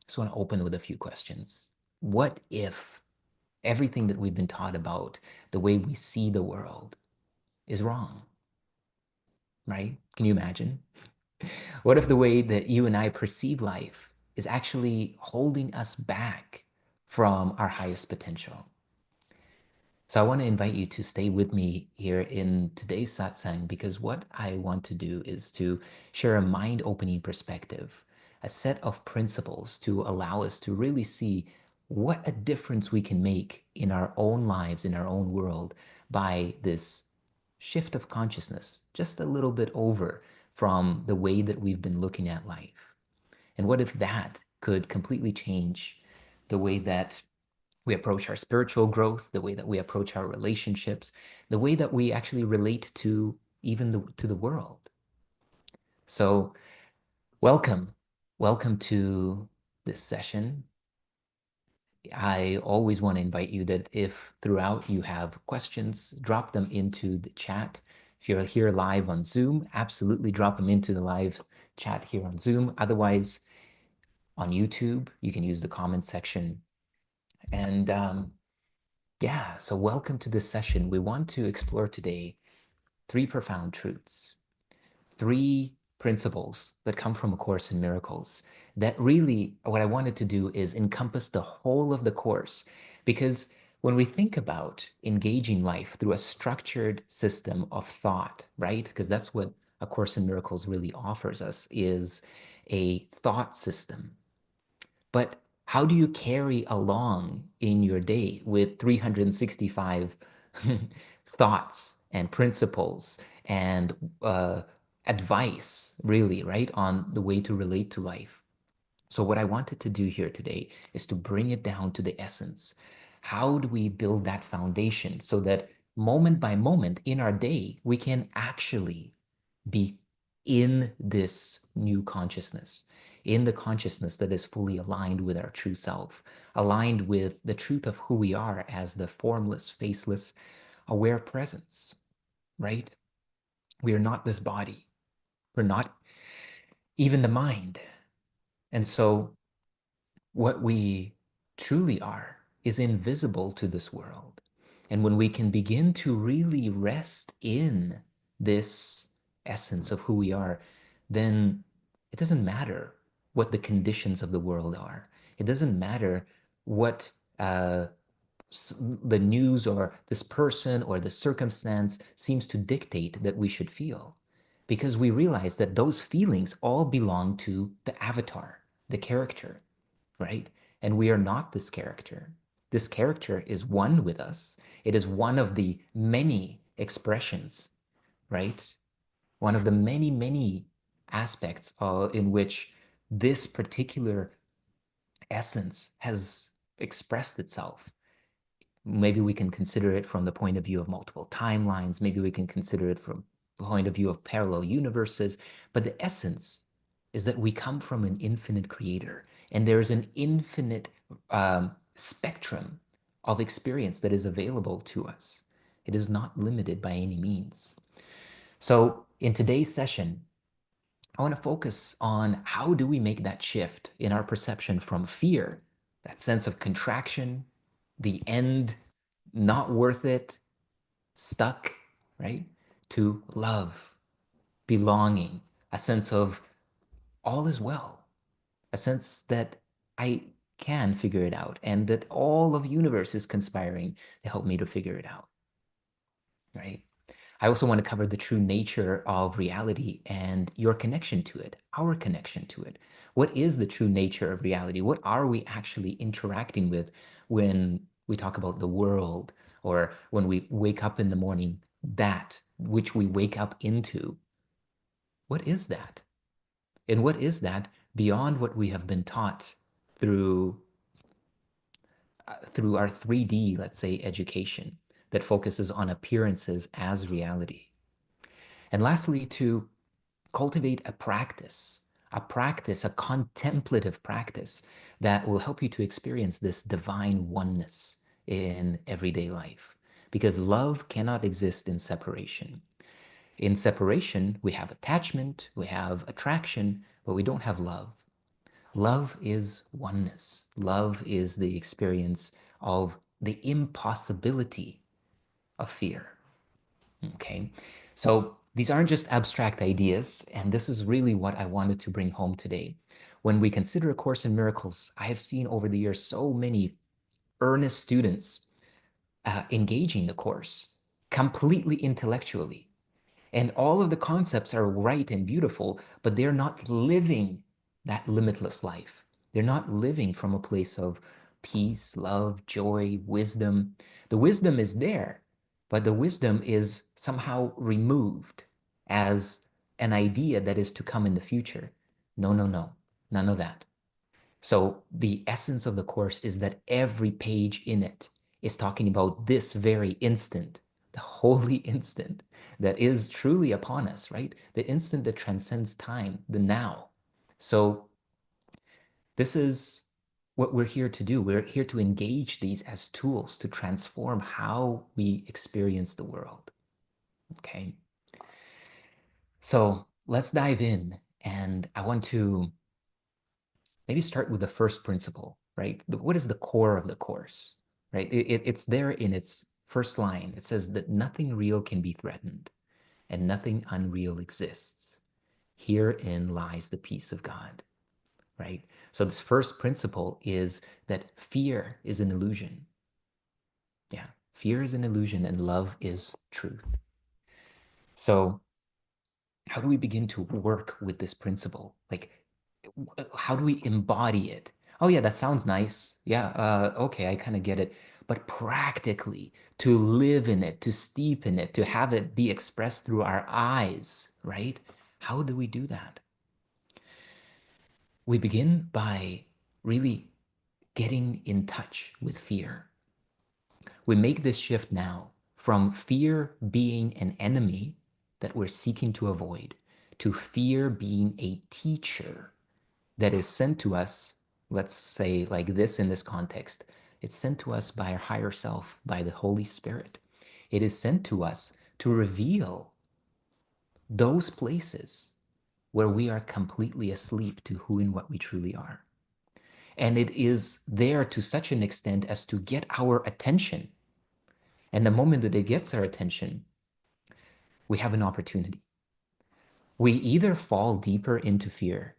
just want to open with a few questions. What if everything that we've been taught about the way we see the world is wrong, right? Can you imagine? What if the way that you and I perceive life is actually holding us back from our highest potential? So I want to invite you to stay with me here in today's satsang because what I want to do is to share a mind-opening perspective, a set of principles to allow us to really see what a difference we can make in our own lives, in our own world by this shift of consciousness, just a little bit over from the way that we've been looking at life. And what if that could completely change the way that we approach our spiritual growth, the way that we approach our relationships, the way that we actually relate to even to the world. So welcome, welcome to this session. I always want to invite you that if throughout you have questions, drop them into the chat. If you're here live on Zoom, absolutely drop them into the live chat here on Zoom. Otherwise, on YouTube, you can use the comment section. And yeah, so welcome to this session. We want to explore today three profound truths, three principles that come from A Course in Miracles. That really, what I wanted to do is encompass the whole of the Course. Because when we think about engaging life through a structured system of thought, right? Because that's what A Course in Miracles really offers us, is a thought system. But how do you carry along in your day with 365 thoughts and principles and advice, really, right, on the way to relate to life? So what I wanted to do here today is to bring it down to the essence. How do we build that foundation so that moment by moment in our day, we can actually be in this new consciousness, in the consciousness that is fully aligned with our true self, aligned with the truth of who we are as the formless, faceless, aware presence, right? We are not this body. We're not even the mind. And so what we truly are is invisible to this world. And when we can begin to really rest in this essence of who we are, then it doesn't matter what the conditions of the world are. It doesn't matter what the news or this person or the circumstance seems to dictate that we should feel. Because we realize that those feelings all belong to the avatar, the character, right? And we are not this character. This character is one with us. It is one of the many expressions, right? One of the many, many aspects in which this particular essence has expressed itself. Maybe we can consider it from the point of view of multiple timelines. Maybe we can consider it from the point of view of parallel universes. But the essence is that we come from an infinite creator, and there's an infinite spectrum of experience that is available to us. It is not limited by any means. So in today's session, I want to focus on how do we make that shift in our perception from fear, that sense of contraction, the end, not worth it, stuck, right? To love, belonging, a sense of all is well, a sense that I can figure it out and that all of universe is conspiring to help me to figure it out, right? I also want to cover the true nature of reality and your connection to it, our connection to it. What is the true nature of reality? What are we actually interacting with when we talk about the world or when we wake up in the morning, that which we wake up into? What is that? And what is that beyond what we have been taught through through our 3D, let's say, education that focuses on appearances as reality? And lastly, to cultivate a practice, a contemplative practice that will help you to experience this divine oneness in everyday life. Because love cannot exist in separation. In separation, we have attachment, we have attraction, but we don't have love. Love is oneness. Love is the experience of the impossibility of fear. Okay. So these aren't just abstract ideas, and this is really what I wanted to bring home today. When we consider A Course in Miracles, I have seen over the years so many earnest students engaging the course completely intellectually. And all of the concepts are right and beautiful, but they're not living that limitless life. They're not living from a place of peace, love, joy, wisdom. The wisdom is there, but the wisdom is somehow removed as an idea that is to come in the future. No, no, no, none of that. So the essence of the course is that every page in it is talking about this very instant, the holy instant that is truly upon us, right? The instant that transcends time, the now. So this is what we're here to do. We're here to engage these as tools to transform how we experience the world. Okay. So let's dive in. And I want to maybe start with the first principle, right? What is the core of the course, right? It's there in its first line. It says that nothing real can be threatened and nothing unreal exists. Herein lies the peace of God, right? So this first principle is that fear is an illusion. Yeah, fear is an illusion and love is truth. So how do we begin to work with this principle? Like, how do we embody it? Oh, yeah, that sounds nice. Yeah, okay, I kind of get it. But practically, to live in it, to steep in it, to have it be expressed through our eyes, right? How do we do that? We begin by really getting in touch with fear. We make this shift now from fear being an enemy that we're seeking to avoid to fear being a teacher that is sent to us, let's say like this in this context, it's sent to us by our higher self, by the Holy Spirit. It is sent to us to reveal those places where we are completely asleep to who and what we truly are. And it is there to such an extent as to get our attention. And the moment that it gets our attention, we have an opportunity. We either fall deeper into fear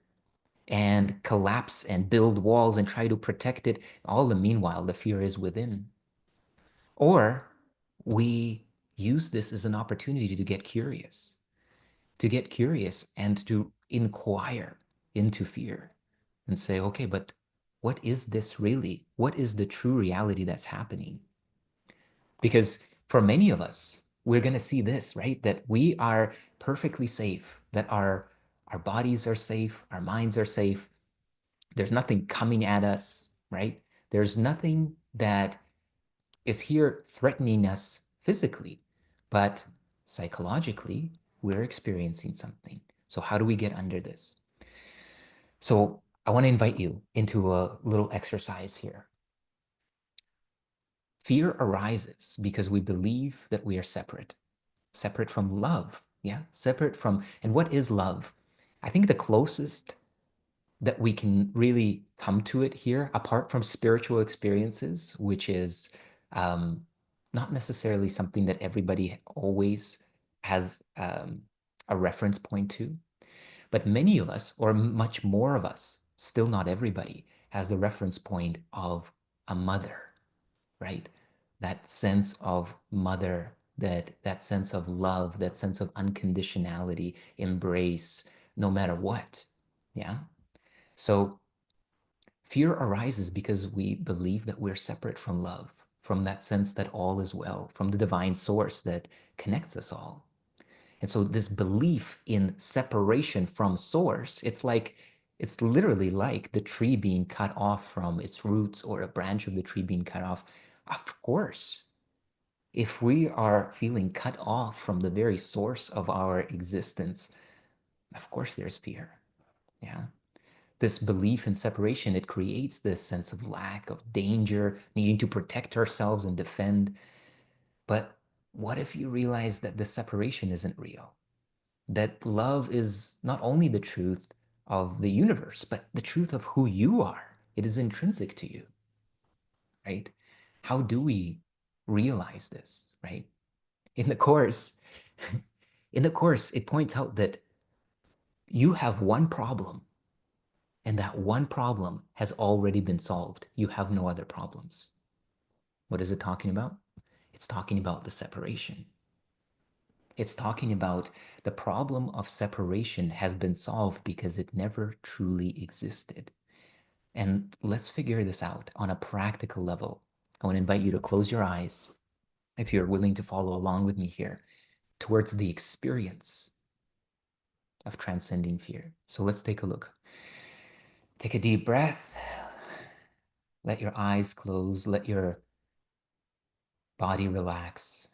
and collapse and build walls and try to protect it. All the meanwhile, the fear is within. Or we use this as an opportunity to get curious and to inquire into fear and say, okay, but what is this really? What is the true reality that's happening? Because for many of us, we're going to see this, right? That we are perfectly safe, that our bodies are safe, our minds are safe. There's nothing coming at us, right? There's nothing that is here threatening us physically, but psychologically, we're experiencing something. So how do we get under this? So I want to invite you into a little exercise here. Fear arises because we believe that we are separate from love. Yeah, separate from, and what is love? I think the closest that we can really come to it here, apart from spiritual experiences, which is um, not necessarily something that everybody always has a reference point to, but many of us, or much more of us, still not everybody, has the reference point of a mother, right? That sense of mother, that sense of love, that sense of unconditionality, embrace, no matter what. Yeah. So fear arises because we believe that we're separate from love, from that sense that all is well, from the divine source that connects us all. And so this belief in separation from source, it's literally like the tree being cut off from its roots or a branch of the tree being cut off. Of course, if we are feeling cut off from the very source of our existence, of course there's fear. Yeah. This belief in separation, it creates this sense of lack, of danger, needing to protect ourselves and defend. But what if you realize that the separation isn't real? That love is not only the truth of the universe, but the truth of who you are. It is intrinsic to you, right? How do we realize this, right? In the course, in the course, it points out that you have one problem, and that one problem has already been solved. You have no other problems. What is it talking about? It's talking about the separation. It's talking about the problem of separation has been solved because it never truly existed. And let's figure this out on a practical level. I want to invite you to close your eyes, if you're willing to follow along with me here, towards the experience of transcending fear. So let's take a look. Take a deep breath. Let your eyes close. Let your body relax.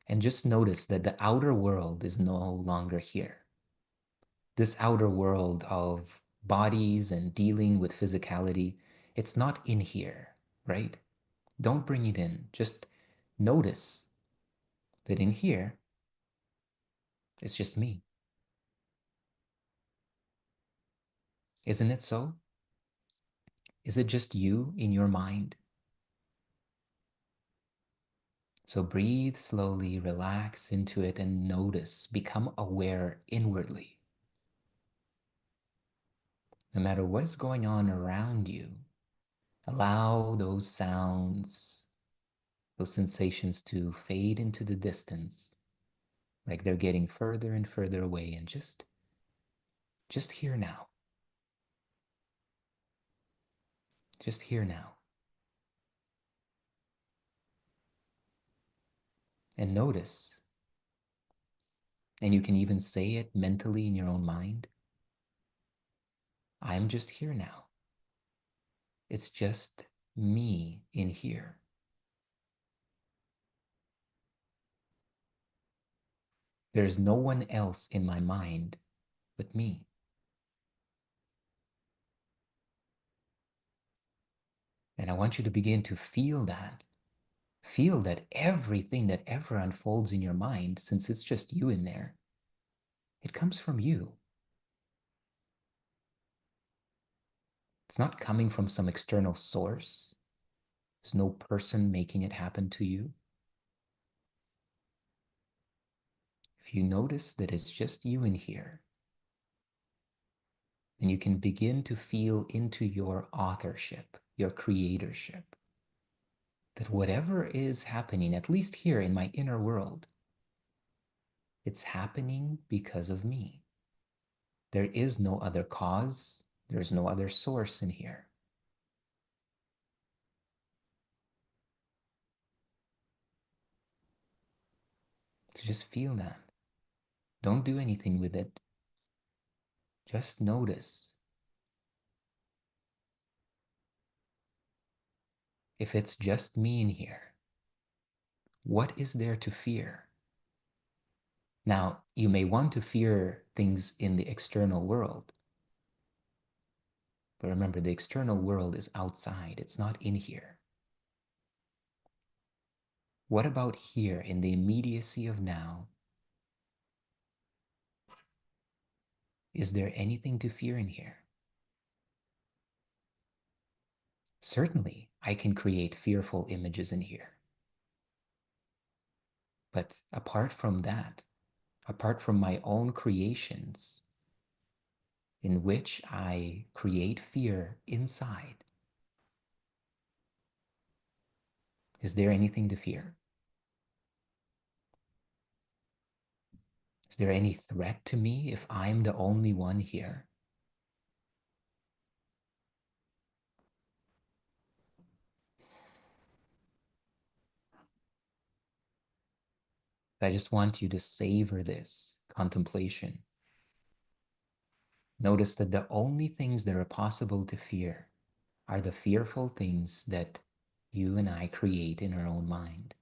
And just notice that the outer world is no longer here. This outer world of bodies and dealing with physicality, it's not in here, right? Don't bring it in. Just notice that in here, it's just me. Isn't it so? Is it just you in your mind? So breathe slowly, relax into it, and notice. Become aware inwardly. No matter what's going on around you, allow those sounds, those sensations to fade into the distance, like they're getting further and further away, and just here now. Just here now. And notice. And you can even say it mentally in your own mind. I'm just here now. It's just me in here. There's no one else in my mind but me. And I want you to begin to feel that. Feel that everything that ever unfolds in your mind, since it's just you in there, it comes from you. It's not coming from some external source. There's no person making it happen to you. If you notice that it's just you in here, then you can begin to feel into your authorship, your creatorship. That whatever is happening, at least here in my inner world, it's happening because of me. There is no other cause. There's no other source in here. So just feel that. Don't do anything with it. Just notice. If it's just me in here, what is there to fear? Now, you may want to fear things in the external world. But remember, the external world is outside. It's not in here. What about here in the immediacy of now? Is there anything to fear in here? Certainly, I can create fearful images in here. But apart from that, apart from my own creations, in which I create fear inside, is there anything to fear? Is there any threat to me if I'm the only one here? I just want you to savor this contemplation. Notice that the only things that are possible to fear are the fearful things that you and I create in our own mind.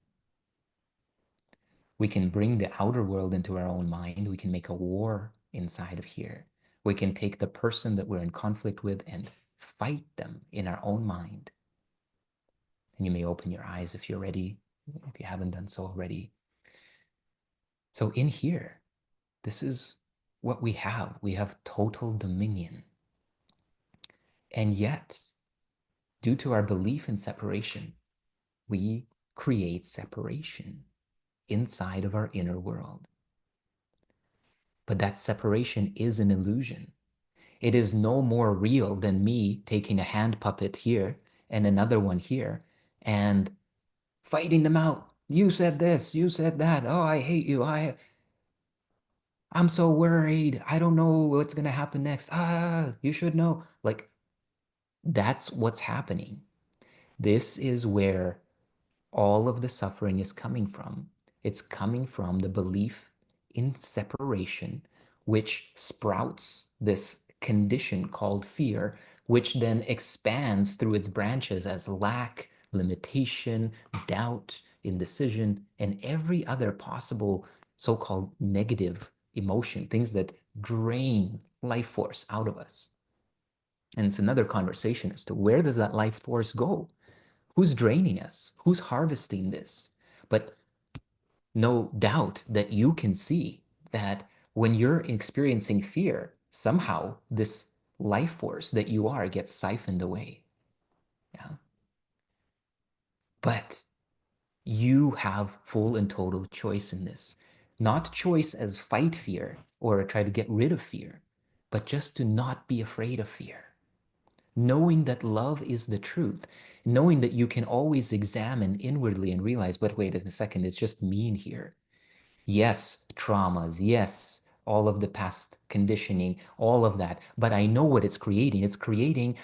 We can bring the outer world into our own mind. We can make a war inside of here. We can take the person that we're in conflict with and fight them in our own mind. And you may open your eyes if you're ready, if you haven't done so already. So in here, this is what we have total dominion. And yet, due to our belief in separation, we create separation inside of our inner world. But that separation is an illusion. It is no more real than me taking a hand puppet here and another one here and fighting them out. You said this, you said that. Oh, I hate you. I'm so worried. I don't know what's going to happen next. You should know. Like, that's what's happening. This is where all of the suffering is coming from. It's coming from the belief in separation, which sprouts this condition called fear, which then expands through its branches as lack, limitation, doubt, indecision, and every other possible so-called negative emotion, things that drain life force out of us. And it's another conversation as to where does that life force go? Who's draining us? Who's harvesting this? But no doubt that you can see that when you're experiencing fear, somehow this life force that you are gets siphoned away. Yeah. But you have full and total choice in this. Not choice as fight fear or try to get rid of fear, but just to not be afraid of fear. Knowing that love is the truth, knowing that you can always examine inwardly and realize, but wait a second, it's just me in here. Yes, traumas, yes, all of the past conditioning, all of that. But I know what it's creating. It's creating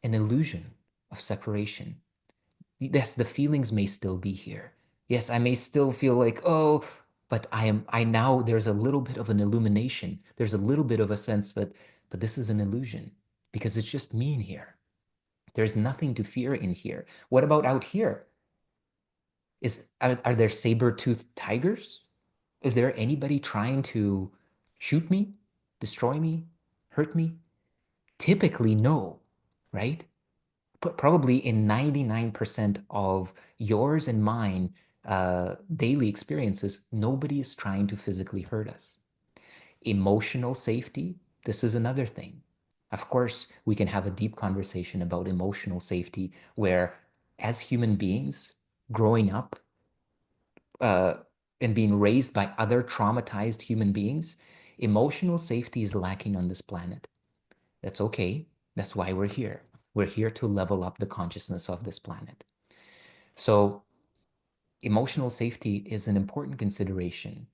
an illusion of separation. Yes, the feelings may still be here. Yes, I may still feel like, oh, but I now, there's a little bit of an illumination. There's a little bit of a sense that, but this is an illusion because it's just me in here. There's nothing to fear in here. What about out here? Are there saber-toothed tigers? Is there anybody trying to shoot me, destroy me, hurt me? Typically, no, right? But probably in 99% of yours and mine daily experiences, nobody is trying to physically hurt us. Emotional safety, this is another thing. Of course, we can have a deep conversation about emotional safety where, as human beings, growing up uh, and being raised by other traumatized human beings, emotional safety is lacking on this planet. That's okay. That's why we're here. We're here to level up the consciousness of this planet. So, emotional safety is an important consideration.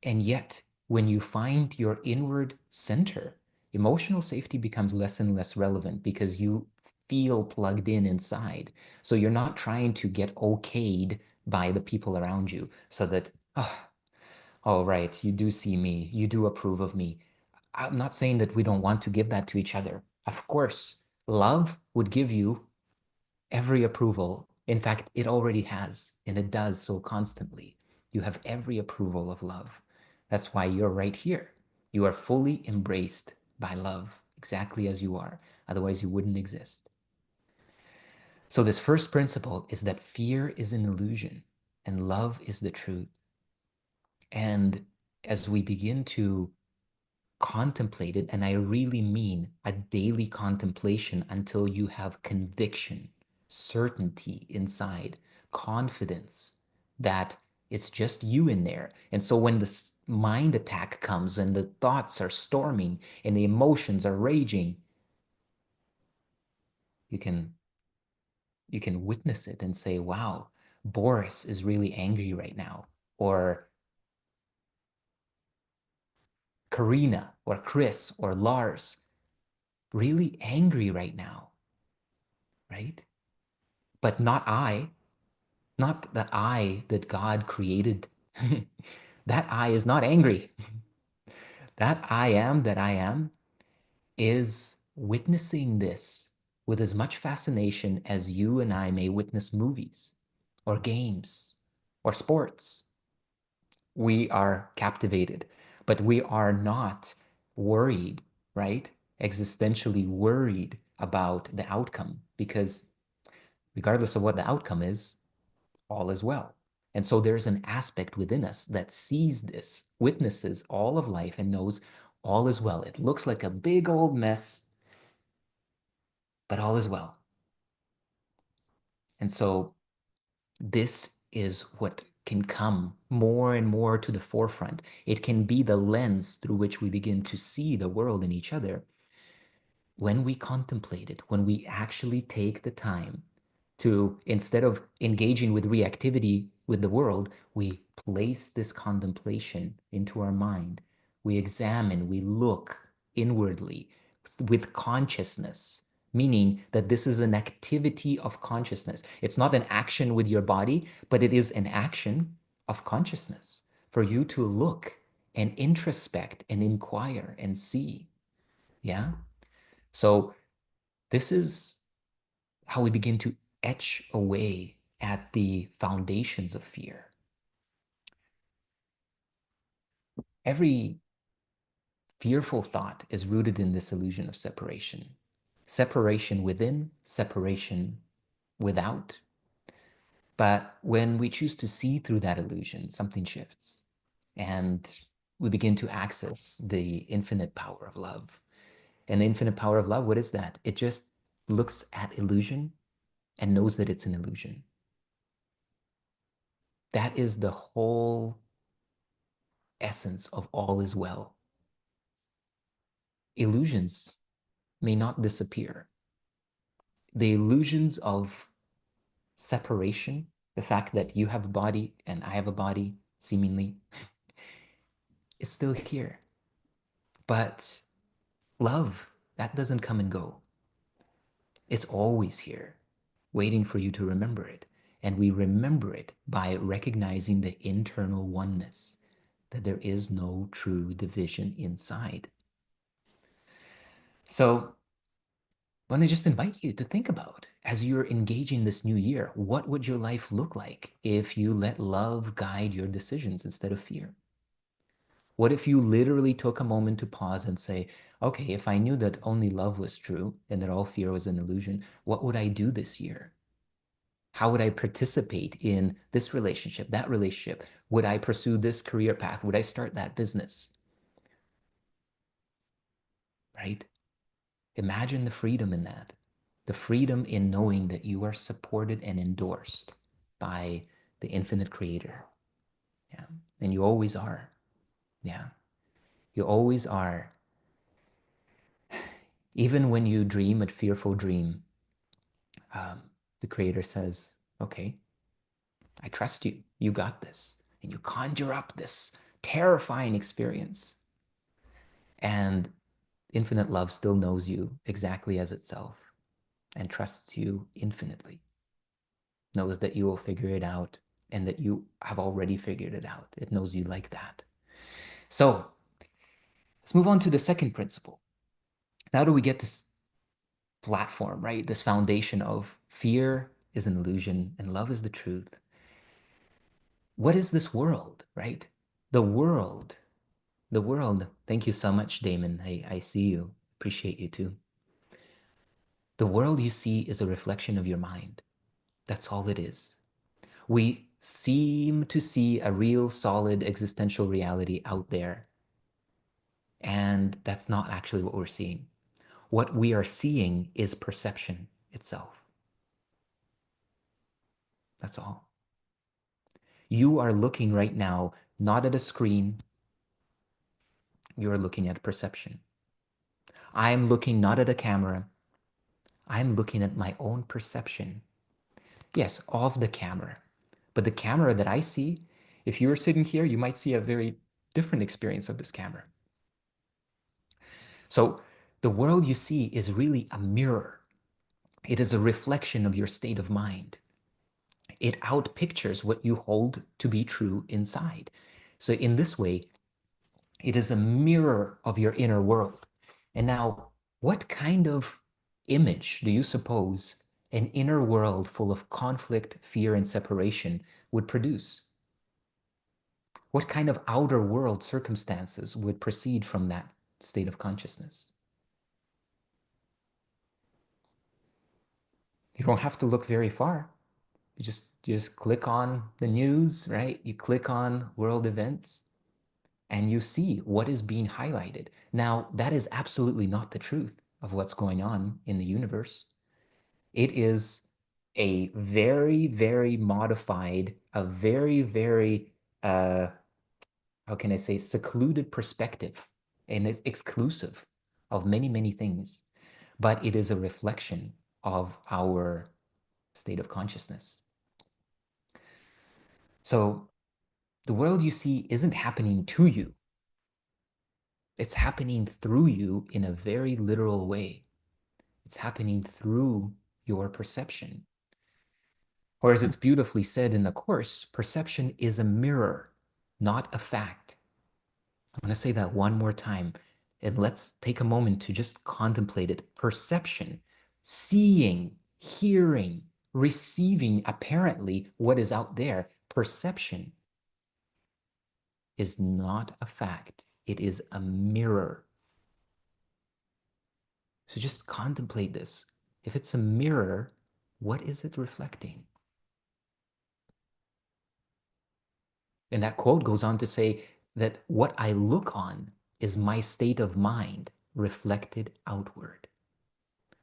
And yet, when you find your inward center, emotional safety becomes less and less relevant because you feel plugged in inside. So you're not trying to get okayed by the people around you so that, oh, right, you do see me, you do approve of me. I'm not saying that we don't want to give that to each other. Of course, love would give you every approval. In fact, it already has, and it does so constantly. You have every approval of love. That's why you're right here. You are fully embraced by love, exactly as you are. Otherwise, you wouldn't exist. So, this first principle is that fear is an illusion and love is the truth. And as we begin to contemplate it, and I really mean a daily contemplation until you have conviction, certainty inside, confidence that it's just you in there. And so when the mind attack comes and the thoughts are storming and the emotions are raging, you can you can witness it and say, wow, Boris is really angry right now, or Karina or Chris or Lars really angry right now, right? But not I, not the I that God created. That I is not angry. That I am is witnessing this with as much fascination as you and I may witness movies or games or sports. We are captivated, but we are not worried, right? Existentially worried about the outcome because regardless of what the outcome is, all is well. And so there's an aspect within us that sees this, witnesses all of life, and knows all is well. It looks like a big old mess, but all is well. And so this is what can come more and more to the forefront. It can be the lens through which we begin to see the world and each other when we contemplate it, when we actually take the time to, instead of engaging with reactivity with the world, we place this contemplation into our mind. We examine, we look inwardly with consciousness, meaning that this is an activity of consciousness. It's not an action with your body, but it is an action of consciousness for you to look and introspect and inquire and see. Yeah? So this is how we begin to etch away at the foundations of fear. Every fearful thought is rooted in this illusion of separation. Separation within, separation without. But when we choose to see through that illusion, something shifts. And we begin to access the infinite power of love. And the infinite power of love, what is that? It just looks at illusion and knows that it's an illusion. That is the whole essence of all is well. Illusions may not disappear. The illusions of separation, the fact that you have a body and I have a body, seemingly, it's still here. But love, that doesn't come and go. It's always here, waiting for you to remember it. And we remember it by recognizing the internal oneness, that there is no true division inside. So I want to just invite you to think about, as you're engaging this new year, what would your life look like if you let love guide your decisions instead of fear? What if you literally took a moment to pause and say, okay, if I knew that only love was true and that all fear was an illusion, what would I do this year? How would I participate in this relationship, that relationship? Would I pursue this career path? Would I start that business? Right? Imagine the freedom in that. The freedom in knowing that you are supported and endorsed by the infinite creator. Yeah. And you always are. Yeah. You always are. Even when you dream a fearful dream, um, the creator says, okay, I trust you. You got this. And you conjure up this terrifying experience. And infinite love still knows you exactly as itself and trusts you infinitely. Knows that you will figure it out and that you have already figured it out. It knows you like that. So let's move on to the second principle. Now do we get this platform, right? This foundation of fear is an illusion and love is the truth. What is this world, right? The world, the world. Thank you so much, Damon. I see you. Appreciate you too. The world you see is a reflection of your mind. That's all it is. We seem to see a real solid existential reality out there. And that's not actually what we're seeing. What we are seeing is perception itself. That's all. You are looking right now, not at a screen. You're looking at perception. I'm looking not at a camera. I'm looking at my own perception. Yes, of the camera. But the camera that I see, if you were sitting here, you might see a very different experience of this camera. So the world you see is really a mirror. It is a reflection of your state of mind. It outpictures what you hold to be true inside. So in this way, it is a mirror of your inner world. And now, what kind of image do you suppose an inner world full of conflict, fear, and separation would produce? What kind of outer world circumstances would proceed from that state of consciousness? You don't have to look very far. You just click on the news, right? You click on world events and you see what is being highlighted. Now, that is absolutely not the truth of what's going on in the universe. It is a very, very modified, a very, very, how can I say, secluded perspective, and it's exclusive of many, many things. But it is a reflection of our state of consciousness. So the world you see isn't happening to you. It's happening through you in a very literal way. It's happening through your perception. Or as it's beautifully said in the Course, perception is a mirror, not a fact. I'm going to say that one more time, and let's take a moment to just contemplate it. Perception, seeing, hearing, receiving apparently what is out there. Perception is not a fact. It is a mirror. So just contemplate this. If it's a mirror, what is it reflecting? And that quote goes on to say that what I look on is my state of mind reflected outward.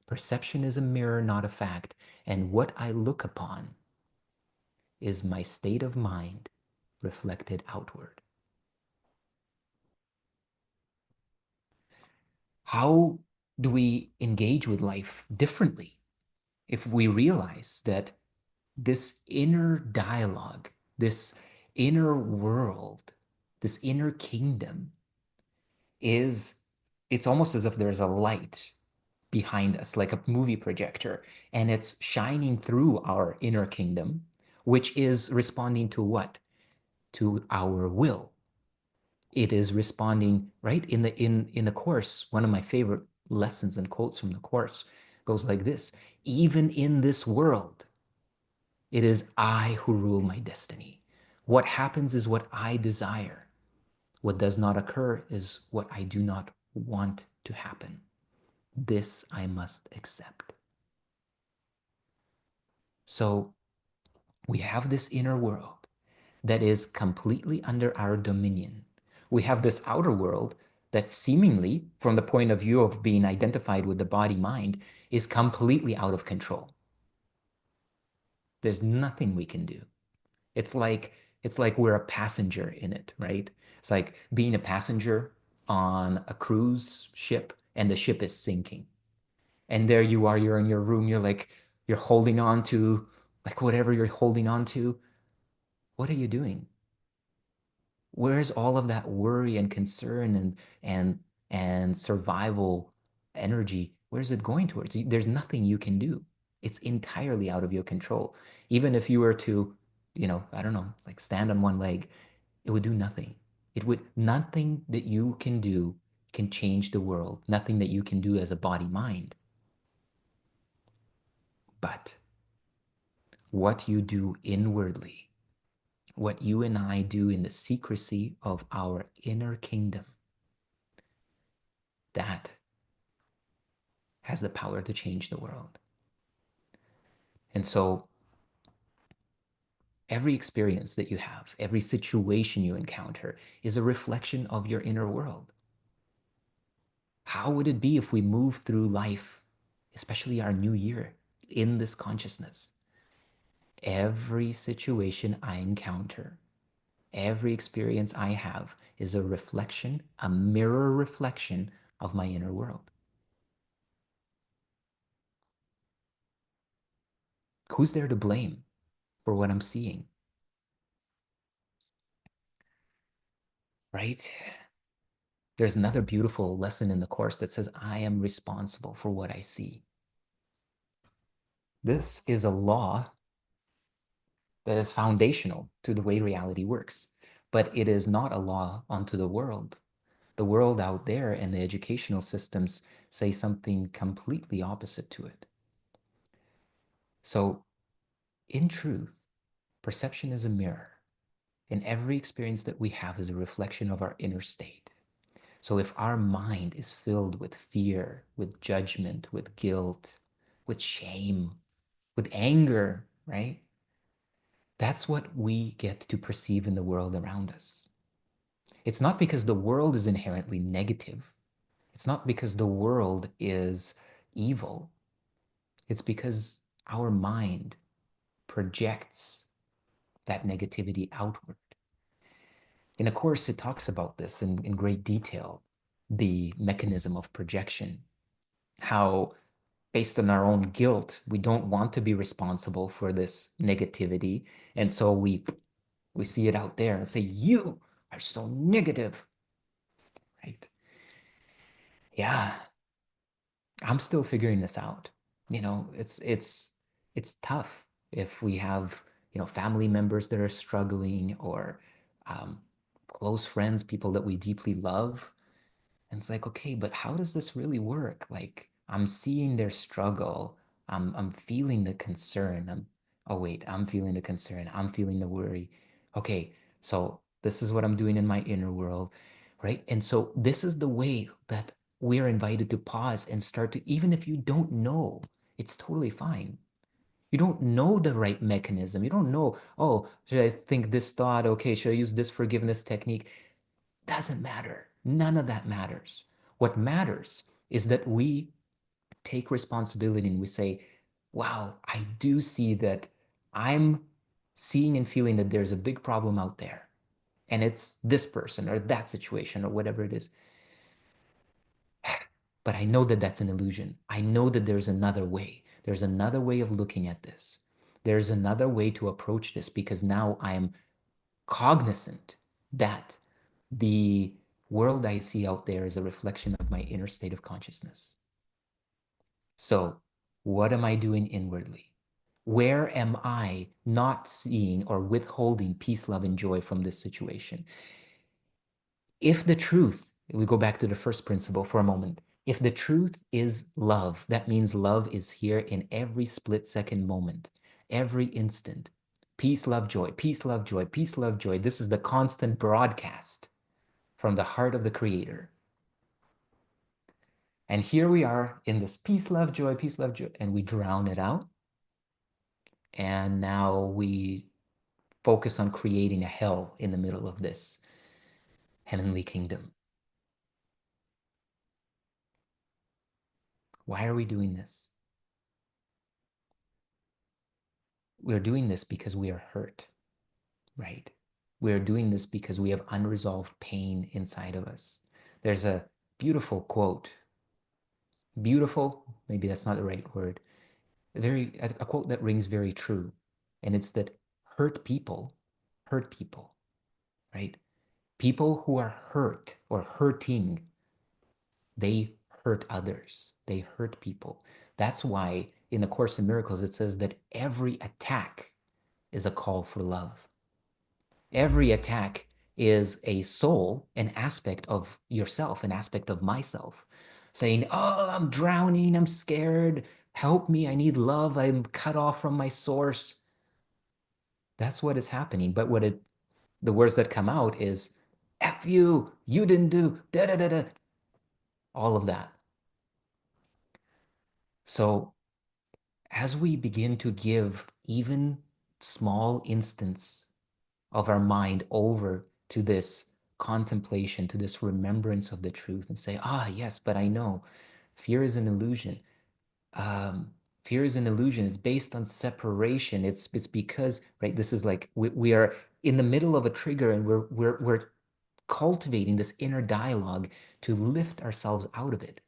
Perception is a mirror, not a fact. And what I look upon is my state of mind reflected outward. How do we engage with life differently if we realize that this inner dialogue, this inner world, this inner kingdom is, it's almost as if there's a light behind us, like a movie projector, and it's shining through our inner kingdom, which is responding to what? To our will. It is responding, right? In the Course, one of my favorite lessons and quotes from the Course goes like this: even in this world, it is I who rule my destiny. What happens is what I desire. What does not occur is what I do not want to happen. This I must accept. So we have this inner world that is completely under our dominion. We have this outer world that seemingly, from the point of view of being identified with the body mind, is completely out of control. There's nothing we can do. It's like we're a passenger in it, right? It's like being a passenger on a cruise ship and the ship is sinking. And there you are, you're in your room, you're holding on to like whatever you're holding on to. What are you doing? Where's all of that worry and concern and survival energy? Where's it going towards? There's nothing you can do. It's entirely out of your control. Even if you were to, I don't know, like stand on one leg, it would do nothing. Nothing that you can do can change the world. Nothing that you can do as a body mind. But what you do inwardly, what you and I do in the secrecy of our inner kingdom, that has the power to change the world. And so every experience that you have, every situation you encounter is a reflection of your inner world. How would it be if we move through life, especially our new year, in this consciousness? Every situation I encounter, every experience I have is a reflection, a mirror reflection of my inner world. Who's there to blame for what I'm seeing? Right? There's another beautiful lesson in the Course that says, I am responsible for what I see. This is a law that is foundational to the way reality works, but it is not a law unto the world. The world out there and the educational systems say something completely opposite to it. So, in truth, perception is a mirror, and every experience that we have is a reflection of our inner state. So if our mind is filled with fear, with judgment, with guilt, with shame, with anger, right? That's what we get to perceive in the world around us. It's not because the world is inherently negative. It's not because the world is evil. It's because our mind projects that negativity outward. In a course, it talks about this in great detail, the mechanism of projection, how based on our own guilt, we don't want to be responsible for this negativity. And so we see it out there and say, you are so negative, right? Yeah, I'm still figuring this out. It's tough if we have, family members that are struggling or um, close friends, people that we deeply love. And it's like, okay, but how does this really work? Like, I'm seeing their struggle. I'm feeling the concern. Oh wait, I'm feeling the concern. I'm feeling the worry. Okay, so this is what I'm doing in my inner world, right? And so this is the way that we're invited to pause and start to, even if you don't know, it's totally fine. You don't know the right mechanism. You don't know, oh, should I think this thought? Okay, should I use this forgiveness technique? Doesn't matter. None of that matters. What matters is that we take responsibility and we say, wow, I do see that I'm seeing and feeling that there's a big problem out there. And it's this person or that situation or whatever it is. But I know that that's an illusion. I know that there's another way. There's another way of looking at this. There's another way to approach this because now I'm cognizant that the world I see out there is a reflection of my inner state of consciousness. So, what am I doing inwardly? Where am I not seeing or withholding peace, love, and joy from this situation? If the truth, we go back to the first principle for a moment. If the truth is love, that means love is here in every split second moment, every instant. Peace, love, joy, peace, love, joy, peace, love, joy. This is the constant broadcast from the heart of the Creator. And here we are in this peace, love, joy, and we drown it out. And now we focus on creating a hell in the middle of this heavenly kingdom. Why are we doing this? We're doing this because we are hurt, right? We're doing this because we have unresolved pain inside of us. There's a beautiful quote. Beautiful, maybe that's not the right word. A quote that rings very true. And it's that hurt people, right? People who are hurt or hurting, they hurt others. They hurt people. That's why in the Course in Miracles, it says that every attack is a call for love. Every attack is a soul, an aspect of yourself, an aspect of myself, saying, oh, I'm drowning, I'm scared, help me, I need love, I'm cut off from my source. That's what is happening. But the words that come out is, F you didn't do, da da da da, all of that. So as we begin to give even small instance of our mind over to this contemplation, to this remembrance of the truth, and say, yes, but I know fear is an illusion. Um, Fear is an illusion. It's based on separation. It's because, right, this is like we are in the middle of a trigger and we're cultivating this inner dialogue to lift ourselves out of it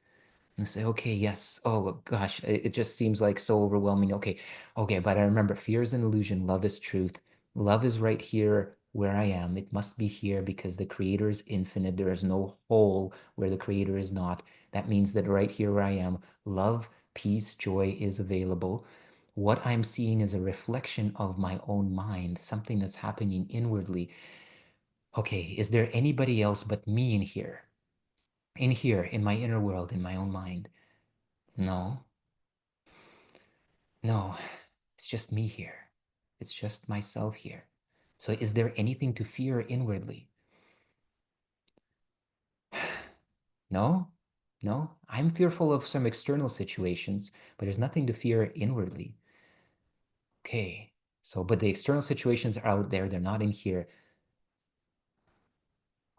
and say, okay, yes, oh gosh, it just seems like so overwhelming. Okay, but I remember fear is an illusion, love is truth. Love is right here where I am. It must be here because the Creator is infinite. There is no hole where the Creator is not. That means that right here where I am, love, peace, joy is available. What I'm seeing is a reflection of my own mind, something that's happening inwardly. Okay, is there anybody else but me in here? In here, in my inner world, in my own mind? No, no, it's just me here. It's just myself here. So is there anything to fear inwardly? No, no. I'm fearful of some external situations, but there's nothing to fear inwardly. Okay. So, but the external situations are out there, they're not in here.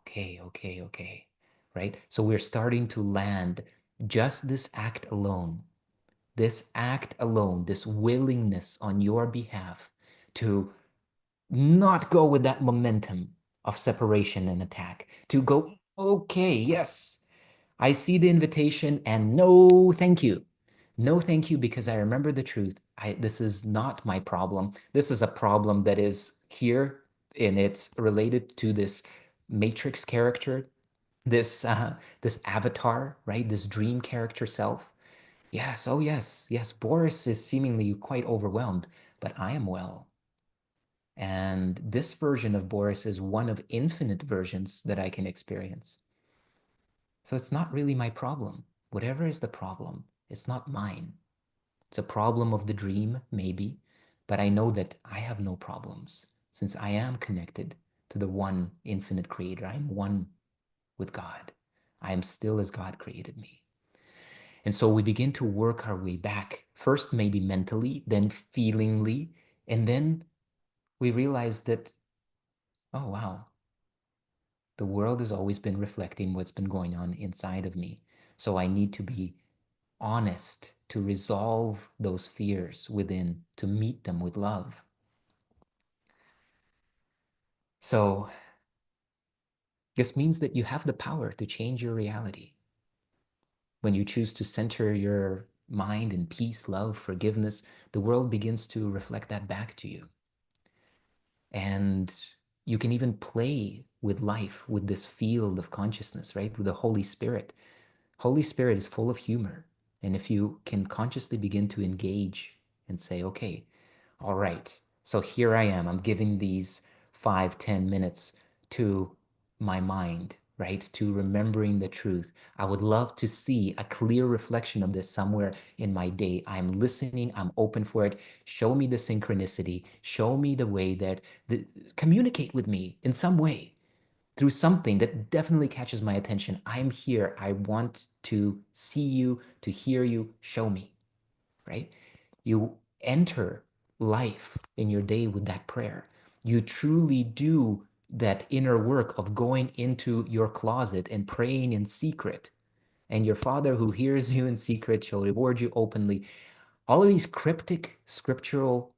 Okay, right? So we're starting to land just this act alone, this willingness on your behalf to not go with that momentum of separation and attack, to go, okay, yes, I see the invitation and no, thank you. No, thank you, because I remember the truth. This is not my problem. This is a problem that is here and it's related to this matrix character, this avatar, right? This dream character self. Yes, oh yes, Boris is seemingly quite overwhelmed, but I am well. And this version of Boris is one of infinite versions that I can experience. So it's not really my problem. Whatever is the problem, it's not mine. It's a problem of the dream, maybe, but I know that I have no problems since I am connected to the one infinite creator. I'm one with God. I am still as God created me. And so we begin to work our way back, first maybe mentally, then feelingly, and then we realize that, oh, wow, the world has always been reflecting what's been going on inside of me. So I need to be honest to resolve those fears within, to meet them with love. So this means that you have the power to change your reality. When you choose to center your mind in peace, love, forgiveness, the world begins to reflect that back to you. And you can even play with life, with this field of consciousness, right? With the Holy Spirit. Holy Spirit is full of humor. And if you can consciously begin to engage and say, okay, all right, so here I am. I'm giving these 5, 10 minutes to my mind, right? To remembering the truth. I would love to see a clear reflection of this somewhere in my day. I'm listening. I'm open for it. Show me the synchronicity. Show me the way that communicate with me in some way through something that definitely catches my attention. I'm here. I want to see you, to hear you. Show me, right? You enter life in your day with that prayer. You truly do that inner work of going into your closet and praying in secret. And your Father who hears you in secret shall reward you openly. All of these cryptic scriptural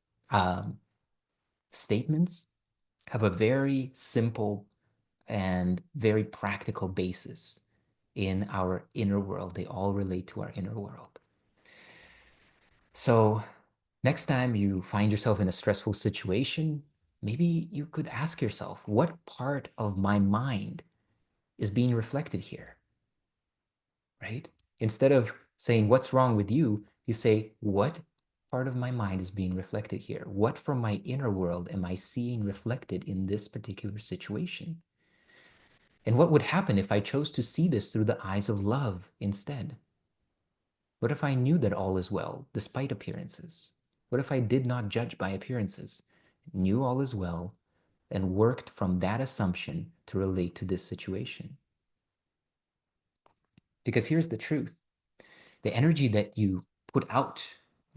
statements have a very simple and very practical basis in our inner world. They all relate to our inner world. So next time you find yourself in a stressful situation, maybe you could ask yourself, what part of my mind is being reflected here, right? Instead of saying, what's wrong with you, you say, what part of my mind is being reflected here? What from my inner world am I seeing reflected in this particular situation? And what would happen if I chose to see this through the eyes of love instead? What if I knew that all is well, despite appearances? What if I did not judge by appearances, knew all is well, and worked from that assumption to relate to this situation? Because here's the truth. The energy that you put out,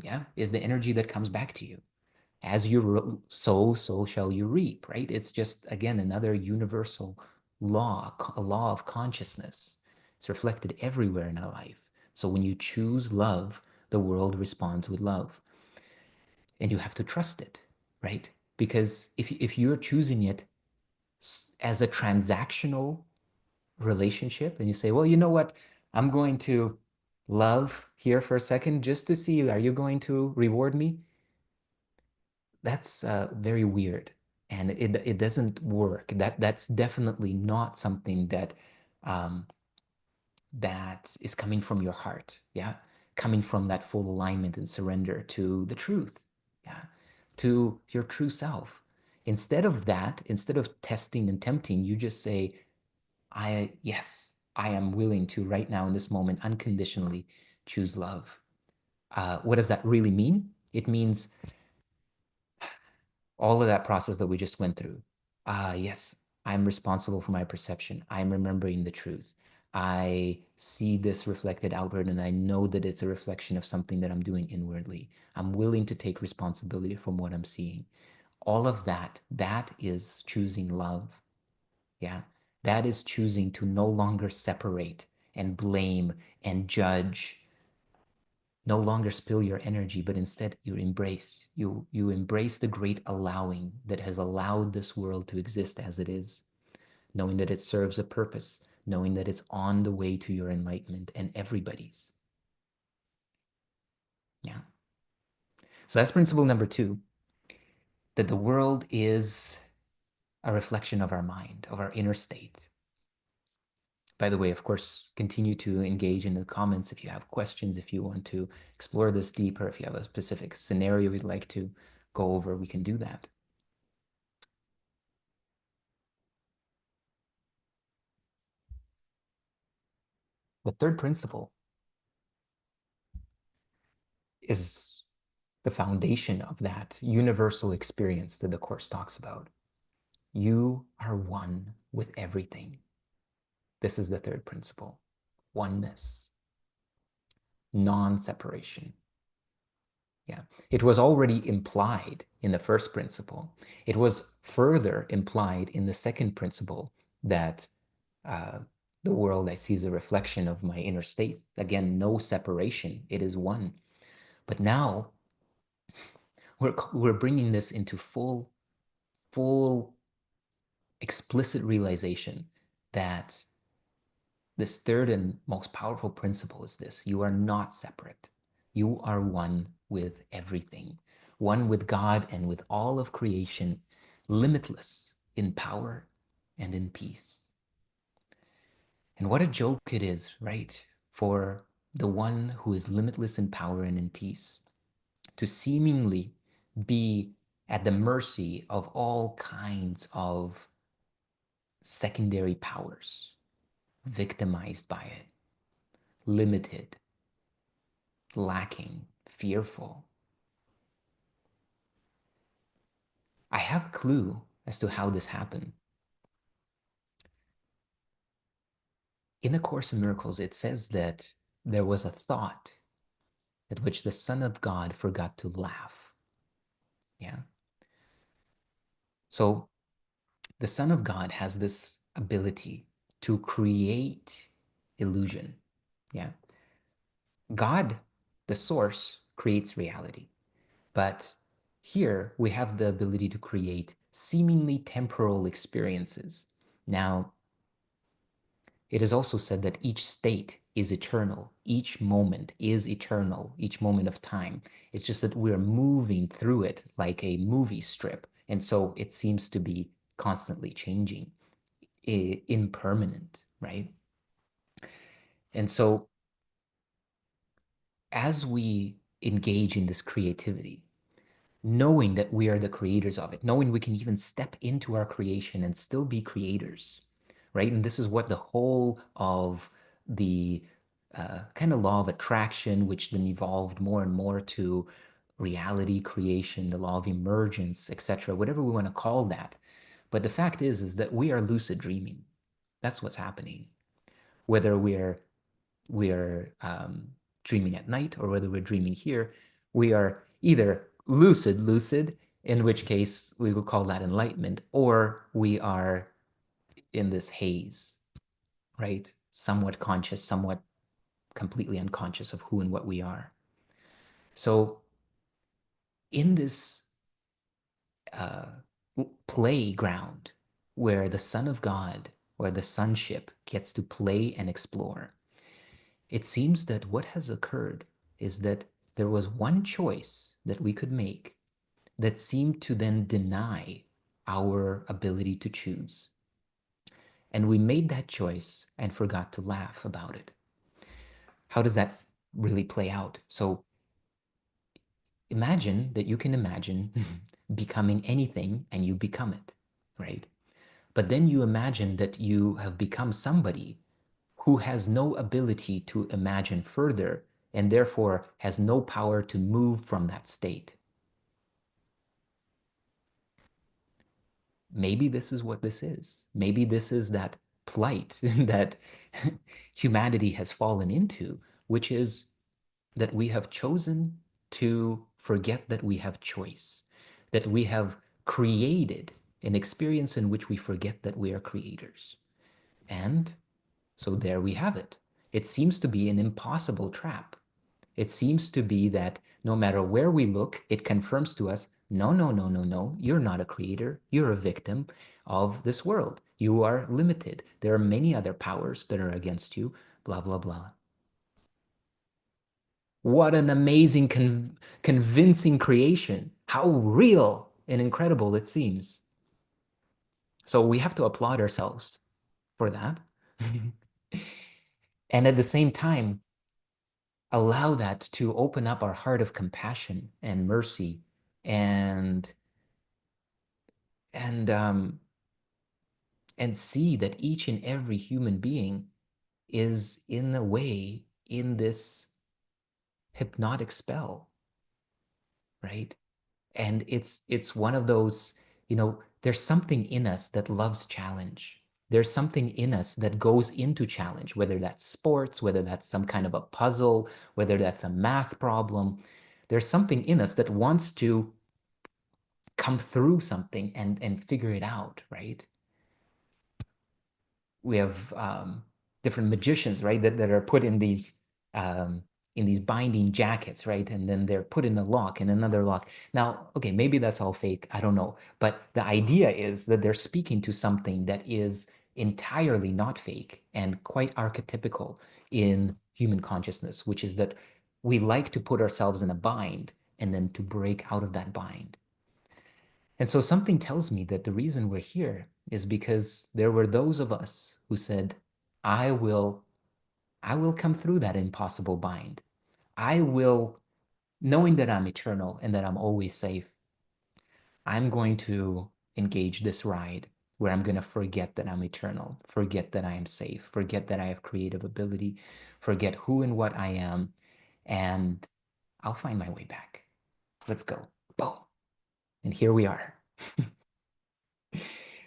yeah, is the energy that comes back to you. As you sow, so shall you reap, right? It's just, again, another universal law, a law of consciousness. It's reflected everywhere in our life. So when you choose love, the world responds with love. And you have to trust it, right? Because if you're choosing it as a transactional relationship and you say, well, you know what? I'm going to love here for a second just to see, are you going to reward me? That's very weird, and it doesn't work. That's definitely not something that um, that is coming from your heart. Yeah, coming from that full alignment and surrender to the truth. Yeah, to your true self. Instead of that, instead of testing and tempting, you just say, yes, I am willing to right now in this moment unconditionally choose love. What does that really mean? It means all of that process that we just went through. Yes, I'm responsible for my perception. I'm remembering the truth. I see this reflected outward and I know that it's a reflection of something that I'm doing inwardly. I'm willing to take responsibility from what I'm seeing. All of that, that is choosing love. Yeah. That is choosing to no longer separate and blame and judge, no longer spill your energy, but instead you embrace. You embrace the great allowing that has allowed this world to exist as it is, knowing that it serves a purpose, knowing that it's on the way to your enlightenment and everybody's. Yeah. So that's principle number 2, that the world is a reflection of our mind, of our inner state. By the way, of course, continue to engage in the comments if you have questions, if you want to explore this deeper, if you have a specific scenario you'd like to go over, we can do that. The third principle is the foundation of that universal experience that the Course talks about. You are one with everything. This is the third principle. Oneness, non-separation. Yeah, it was already implied in the first principle. It was further implied in the second principle that uh, the world I see is a reflection of my inner state. Again, no separation. It is one. But now we're bringing this into full explicit realization that this third and most powerful principle is this: you are not separate. You are one with everything, one with God and with all of creation, limitless in power and in peace. And what a joke it is, right? For the one who is limitless in power and in peace to seemingly be at the mercy of all kinds of secondary powers, victimized by it, limited, lacking, fearful. I have a clue as to how this happened. In the Course in Miracles, it says that there was a thought at which the Son of God forgot to laugh. Yeah. So the Son of God has this ability to create illusion. Yeah. God, the source, creates reality. But here we have the ability to create seemingly temporal experiences. Now, it is also said that each state is eternal. Each moment is eternal, each moment of time. It's just that we're moving through it like a movie strip. And so it seems to be constantly changing, impermanent, right? And so as we engage in this creativity, knowing that we are the creators of it, knowing we can even step into our creation and still be creators, right? And this is what the whole of the kind of law of attraction, which then evolved more and more to reality creation, the law of emergence, etc., whatever we want to call that. But the fact is that we are lucid dreaming. That's what's happening. Whether we're dreaming at night or whether we're dreaming here, we are either lucid, in which case we would call that enlightenment, or we are in this haze, right? Somewhat conscious, somewhat completely unconscious of who and what we are. So in this uh, playground where the Son of God, where the sonship gets to play and explore, it seems that what has occurred is that there was one choice that we could make that seemed to then deny our ability to choose. And we made that choice and forgot to laugh about it. How does that really play out? So imagine that you can imagine becoming anything and you become it, right? But then you imagine that you have become somebody who has no ability to imagine further and therefore has no power to move from that state. Maybe this is what this is. Maybe this is that plight that humanity has fallen into, which is that we have chosen to forget that we have choice, that we have created an experience in which we forget that we are creators. And so there we have it. It seems to be an impossible trap. It seems to be that no matter where we look, it confirms to us, no, no, no, no, no, you're not a creator. You're a victim of this world. You are limited. There are many other powers that are against you, blah, blah, blah. What an amazing, convincing creation. How real and incredible it seems. So we have to applaud ourselves for that. And at the same time, allow that to open up our heart of compassion and mercy and and um, and see that each and every human being is in a way in this hypnotic spell, right? And it's one of those, there's something in us that loves challenge. There's something in us that goes into challenge, whether that's sports, whether that's some kind of a puzzle, whether that's a math problem. There's something in us that wants to come through something and figure it out, right? We have different magicians, right, that are put in these binding jackets, right? And then they're put in a lock and another lock. Now, okay, maybe that's all fake. I don't know. But the idea is that they're speaking to something that is entirely not fake and quite archetypical in human consciousness, which is that we like to put ourselves in a bind and then to break out of that bind. And so something tells me that the reason we're here is because there were those of us who said, I will, I will come through that impossible bind. I will, knowing that I'm eternal and that I'm always safe, I'm going to engage this ride where I'm going to forget that I'm eternal, forget that I am safe, forget that I have creative ability, forget who and what I am, and I'll find my way back. Let's go. Boom. And here we are.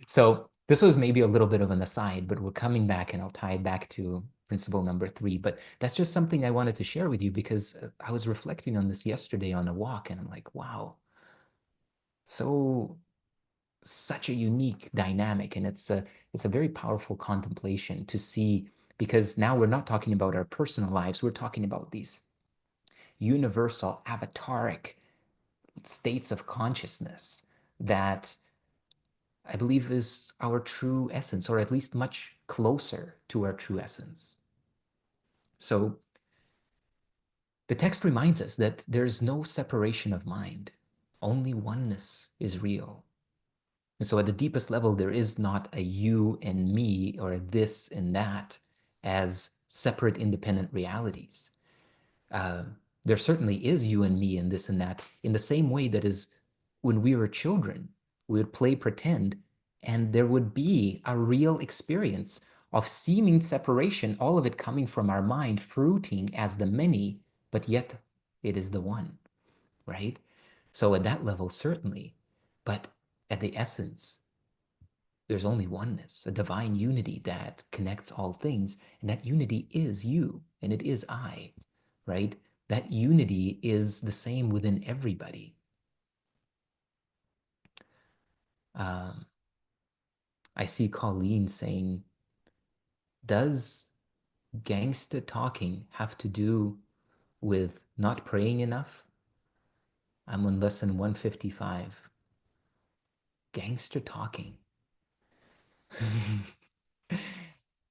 So this was maybe a little bit of an aside, but we're coming back and I'll tie it back to principle number 3. But that's just something I wanted to share with you because I was reflecting on this yesterday on a walk and I'm like, wow, such a unique dynamic. And it's a very powerful contemplation to see, because now we're not talking about our personal lives. We're talking about these universal avataric states of consciousness that I believe is our true essence, or at least much closer to our true essence. So the text reminds us that there's no separation of mind. Only oneness is real. And so at the deepest level, there is not a you and me or a this and that as separate independent realities. Uh, there certainly is you and me and this and that in the same way that is when we were children, we would play pretend and there would be a real experience of seeming separation, all of it coming from our mind, fruiting as the many, but yet it is the one, right? So at that level, certainly, but at the essence, there's only oneness, a divine unity that connects all things, and that unity is you, and it is I, right? That unity is the same within everybody. Um, I see Colleen saying, does gangster talking have to do with not praying enough? I'm on lesson 155. Gangster talking.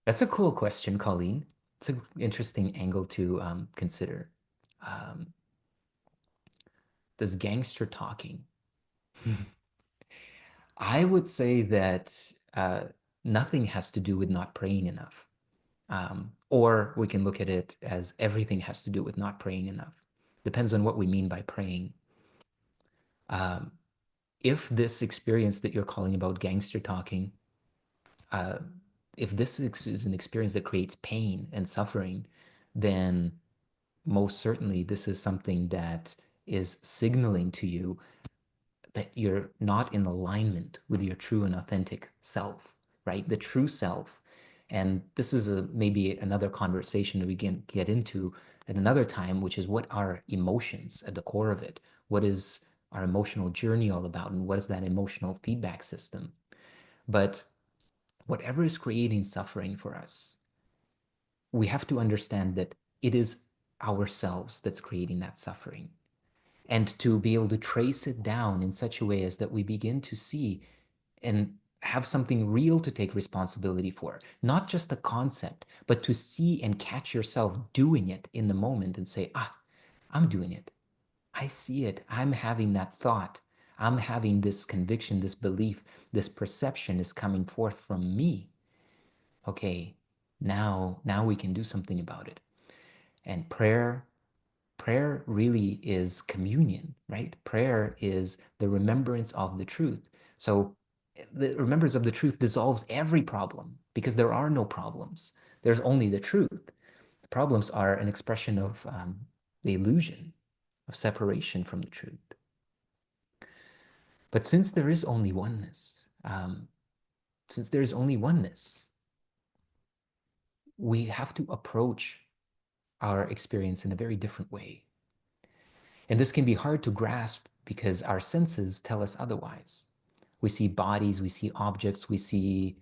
That's a cool question, Colleen. It's an interesting angle to consider. Um, does gangster talking? I would say that nothing has to do with not praying enough. Or we can look at it as everything has to do with not praying enough. Depends on what we mean by praying. Um, if this experience that you're calling about gangster talking, uh, if this is an experience that creates pain and suffering, then most certainly this is something that is signaling to you that you're not in alignment with your true and authentic self, right? The true self And this is maybe another conversation that we can get into at another time, which is what are emotions at the core of it? What is our emotional journey all about? And what is that emotional feedback system? But whatever is creating suffering for us, we have to understand that it is ourselves that's creating that suffering. And to be able to trace it down in such a way as that we begin to see and have something real to take responsibility for, not just a concept, but to see and catch yourself doing it in the moment and say, I'm doing it. I see it. I'm having that thought. I'm having this conviction, this belief, this perception is coming forth from me. Okay, now we can do something about it. And prayer really is communion, right? Prayer is the remembrance of the truth. So the remembrance of the truth dissolves every problem because there are no problems. There's only the truth. The problems are an expression of the illusion of separation from the truth. But since there is only oneness, we have to approach our experience in a very different way. And this can be hard to grasp because our senses tell us otherwise. We see bodies, we see objects, we see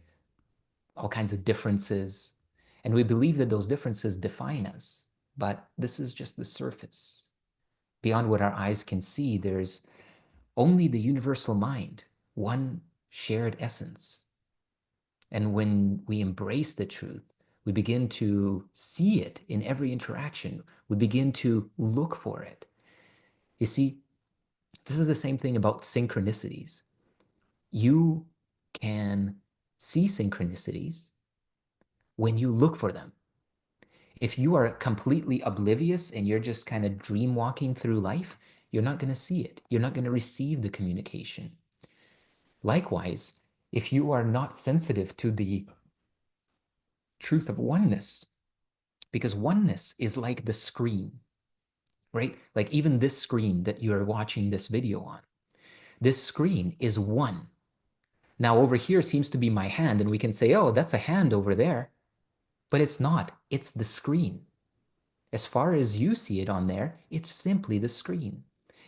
all kinds of differences, and we believe that those differences define us. But this is just the surface. Beyond what our eyes can see, there's only the universal mind, one shared essence. And when we embrace the truth, we begin to see it in every interaction. We begin to look for it. You see, this is the same thing about synchronicities. You can see synchronicities when you look for them. If you are completely oblivious and you're just kind of dream walking through life, you're not going to see it. You're not going to receive the communication. Likewise, if you are not sensitive to the truth of oneness, because oneness is like the screen, right? Like even this screen that you're watching this video on, this screen is one. Now over here seems to be my hand, and we can say, oh, that's a hand over there. But it's not. It's the screen. As far as you see it on there, it's simply the screen.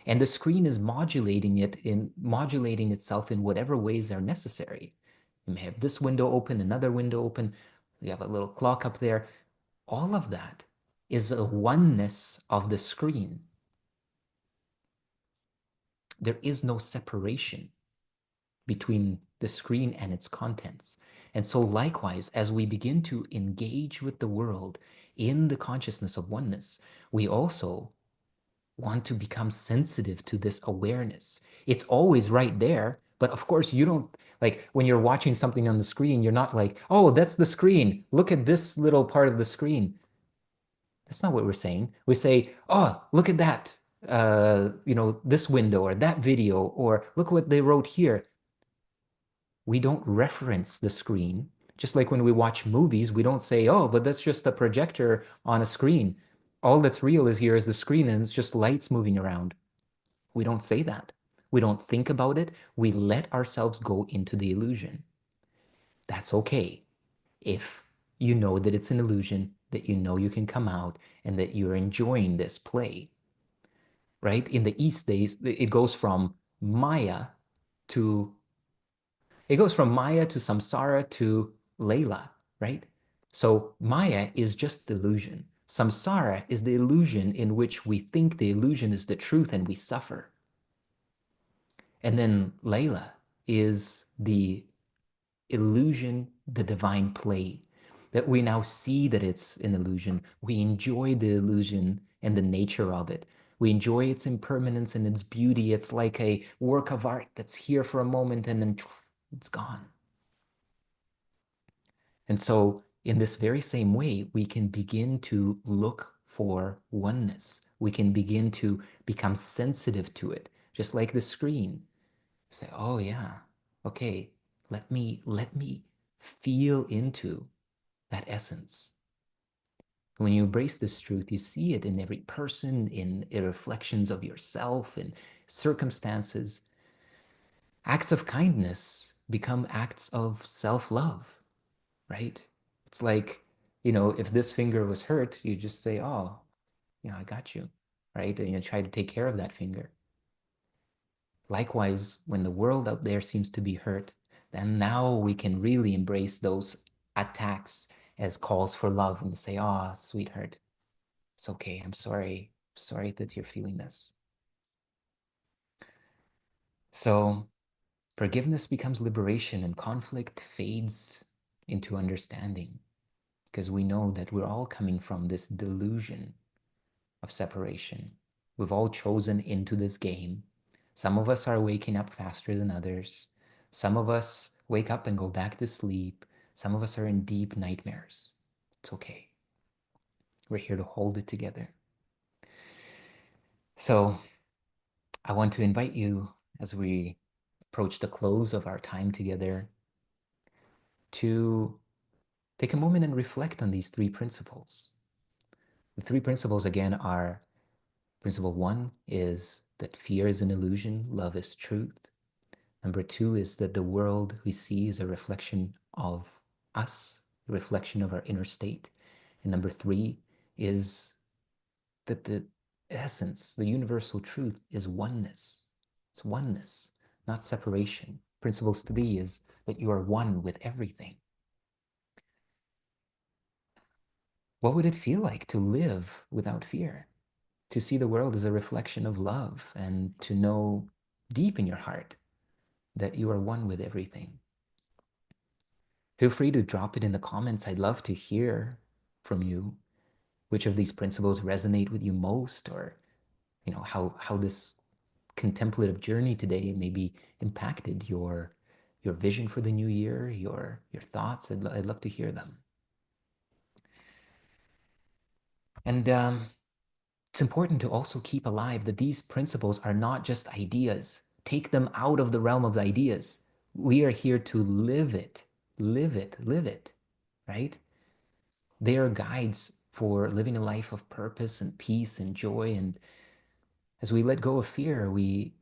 And the screen is modulating itself in whatever ways are necessary. You may have this window open, another window open. You have a little clock up there. All of that is a oneness of the screen. There is no separation between the screen and its contents. And so likewise, as we begin to engage with the world in the consciousness of oneness, we also want to become sensitive to this awareness. It's always right there, but of course you don't, like when you're watching something on the screen, you're not like, oh, that's the screen. Look at this little part of the screen. That's not what we're saying. We say, oh, look at that, this window or that video, or look what they wrote here. We don't reference the screen. Just like when we watch movies, we don't say, oh, but that's just a projector on a screen. All that's real is here is the screen and it's just lights moving around. We don't say that. We don't think about it. We let ourselves go into the illusion. That's okay. If you know that it's an illusion, that you know you can come out and that you're enjoying this play, right? In the East days, it goes from Maya to samsara to Layla, right? So Maya is just delusion. Samsara is the illusion in which we think the illusion is the truth and we suffer. And then Layla is the illusion, the divine play, that we now see that it's an illusion. We enjoy the illusion and the nature of it. We enjoy its impermanence and its beauty. It's like a work of art that's here for a moment and then it's gone. And so in this very same way, we can begin to look for oneness. We can begin to become sensitive to it, just like the screen. Say, oh yeah, okay, let me feel into that essence. When you embrace this truth, you see it in every person, in reflections of yourself, in circumstances. Acts of kindness become acts of self-love, right? It's like, if this finger was hurt, you just say, oh, I got you, right? And you try to take care of that finger. Likewise, when the world out there seems to be hurt, then now we can really embrace those attacks as calls for love and say, oh, sweetheart, it's okay. I'm sorry. Sorry that you're feeling this. So forgiveness becomes liberation and conflict fades into understanding because we know that we're all coming from this delusion of separation. We've all chosen into this game. Some of us are waking up faster than others. Some of us wake up and go back to sleep. Some of us are in deep nightmares. It's okay. We're here to hold it together. So I want to invite you as we approach the close of our time together to take a moment and reflect on these three principles. The three principles, again, are principle one is that fear is an illusion, love is truth. Number two is that the world we see is a reflection of us, a reflection of our inner state. And number three is that the essence, the universal truth is oneness. It's oneness, not separation. Principle three is that you are one with everything. What would it feel like to live without fear? To see the world as a reflection of love and to know deep in your heart that you are one with everything. Feel free to drop it in the comments. I'd love to hear from you which of these principles resonate with you most, or how this contemplative journey today maybe impacted your vision for the new year, your thoughts. I'd love to hear them. And it's important to also keep alive that these principles are not just ideas. Take them out of the realm of the ideas. We are here to live it, live it, live it, right? They are guides for living a life of purpose and peace and joy. And as we let go of fear, we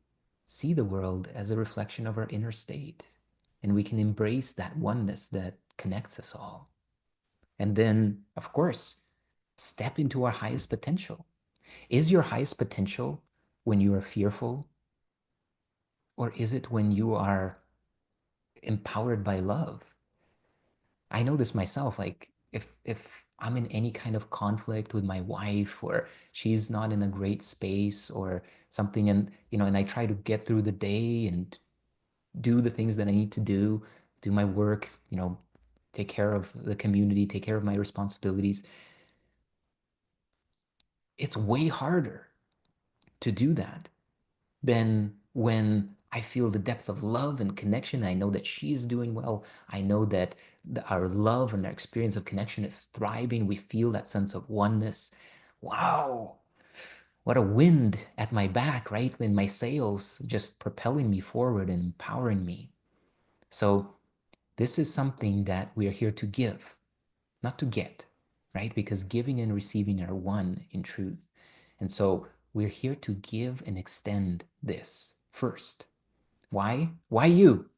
see the world as a reflection of our inner state. And we can embrace that oneness that connects us all. And then, of course, step into our highest potential. Is your highest potential when you are fearful? Or is it when you are empowered by love? I know this myself. Like if I'm in any kind of conflict with my wife, or she's not in a great space or something, and and I try to get through the day and do the things that I need to do my work, take care of the community, take care of my responsibilities. It's way harder to do that than when I feel the depth of love and connection. I know that she is doing well. I know that our love and our experience of connection is thriving. We feel that sense of oneness. Wow, what a wind at my back, right? And my sails just propelling me forward and empowering me. So this is something that we are here to give, not to get, right? Because giving and receiving are one in truth. And so we're here to give and extend this first. Why? Why you?